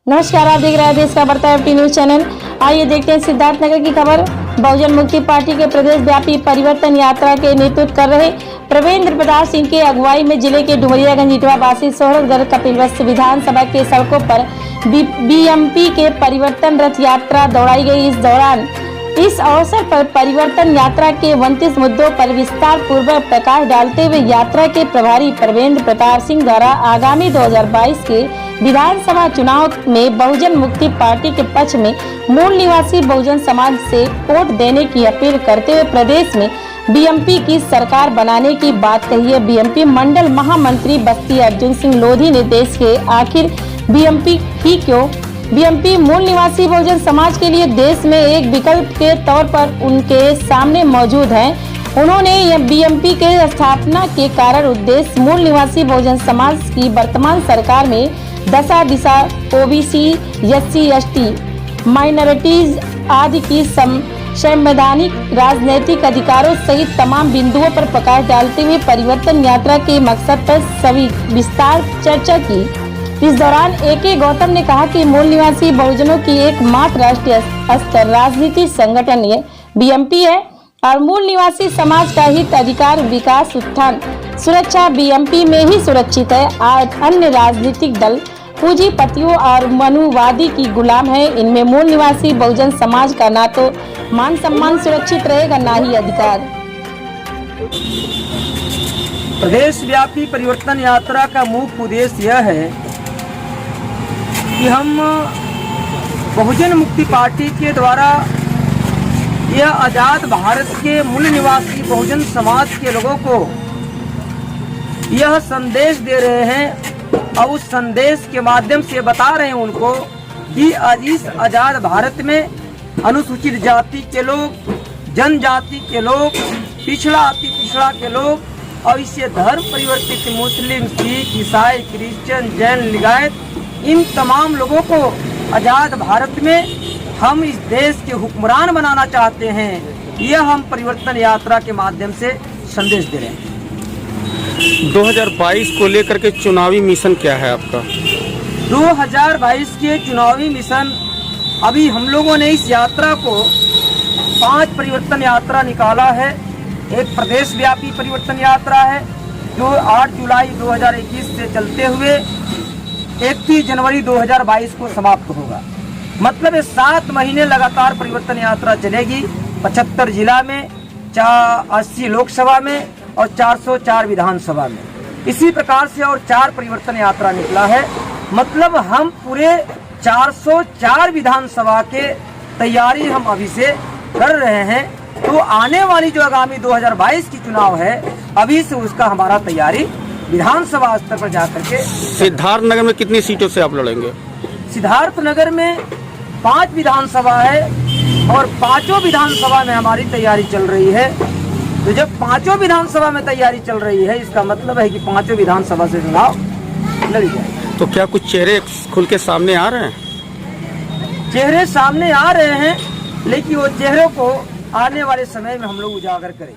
नमस्कार, आप देख रहे हैं देश का बढ़ता एफटी न्यूज चैनल। आइए देखते हैं सिद्धार्थनगर की खबर। बहुजन मुक्ति पार्टी के प्रदेश व्यापी परिवर्तन यात्रा के नेतृत्व कर रहे प्रवेंद्र प्रताप सिंह की अगुवाई में जिले के डुमरियागंज इटवाबासी सोहरतगढ़ कपिलवस्तु विधानसभा के सड़कों पर बीएमपी के परिवर्तन रथ यात्रा दौड़ाई गई। इस अवसर पर परिवर्तन यात्रा के 29 मुद्दों पर विस्तार पूर्वक प्रकाश डालते हुए यात्रा के प्रभारी प्रवेंद्र प्रताप सिंह द्वारा आगामी 2022 के विधानसभा चुनाव में बहुजन मुक्ति पार्टी के पक्ष में मूल निवासी बहुजन समाज से वोट देने की अपील करते हुए प्रदेश में बीएमपी की सरकार बनाने की बात कही है। बीएमपी मंडल महामंत्री बस्ती अर्जुन सिंह लोधी ने देश के आखिर बीएमपी ही क्यों, बीएमपी मूल निवासी बहुजन समाज के लिए देश में एक विकल्प के तौर पर उनके सामने मौजूद हैं। उन्होंने यह बीएमपी के स्थापना के कारण उद्देश्य मूल निवासी बहुजन समाज की वर्तमान सरकार में दशा दिशा ओबीसी, एससी, एसटी, माइनॉरिटीज आदि की संवैधानिक राजनीतिक अधिकारों सहित तमाम बिंदुओं पर प्रकाश डालते हुए परिवर्तन यात्रा के मकसद पर सभी विस्तार चर्चा की। इस दौरान AK गौतम ने कहा कि मूल निवासी बहुजनों की एकमात्र राष्ट्रीय स्तर राजनीतिक संगठन ये बीएमपी है और मूल निवासी समाज का हित, अधिकार, विकास, उत्थान, सुरक्षा बीएमपी में ही सुरक्षित है। आज अन्य राजनीतिक दल पूंजीपतियों और मनुवादी की गुलाम है। इनमें मूल निवासी बहुजन समाज का ना तो मान सम्मान सुरक्षित रहेगा, ना ही अधिकार। प्रदेश व्यापी परिवर्तन यात्रा का मुख्य उद्देश्य यह है कि हम बहुजन मुक्ति पार्टी के द्वारा यह आज़ाद भारत के मूल निवासी बहुजन समाज के लोगों को यह संदेश दे रहे हैं और उस संदेश के माध्यम से बता रहे हैं उनको कि आज इस आज़ाद भारत में अनुसूचित जाति के लोग, जनजाति के लोग, पिछड़ा अति पिछड़ा के लोग और इससे धर्म परिवर्तित मुस्लिम, सिख, ईसाई, क्रिश्चियन, जैन, लिंगायत इन तमाम लोगों को आज़ाद भारत में हम इस देश के हुक्मरान बनाना चाहते हैं। यह हम परिवर्तन यात्रा के माध्यम से संदेश दे रहे हैं। 2022 को लेकर के चुनावी मिशन क्या है आपका? 2022 के चुनावी मिशन अभी हम लोगों ने इस यात्रा को 5 परिवर्तन यात्रा निकाला है। एक प्रदेश व्यापी परिवर्तन यात्रा है जो 8 जुलाई 2021 से चलते हुए 31 जनवरी 2022 को समाप्त होगा। मतलब 7 महीने लगातार परिवर्तन यात्रा चलेगी। 75 जिला में, 80 लोकसभा में और 404 विधानसभा में। इसी प्रकार से और 4 परिवर्तन यात्रा निकला है। मतलब हम पूरे 404 विधानसभा के तैयारी हम अभी से कर रहे हैं। तो आने वाली जो आगामी 2022 की चुनाव है अभी से उसका हमारा तैयारी विधानसभा स्तर पर जाकर के। सिद्धार्थनगर में कितनी सीटों से आप लड़ेंगे? सिद्धार्थनगर में 5 विधानसभा है और 5 विधानसभा में हमारी तैयारी चल रही है। तो जब 5 विधानसभा में तैयारी चल रही है इसका मतलब है कि 5 विधानसभा से चुनाव लड़ी जाएगी। तो क्या कुछ चेहरे खुल के सामने आ रहे हैं? चेहरे सामने आ रहे हैं, लेकिन वो चेहरों को आने वाले समय में हम लोग उजागर करें।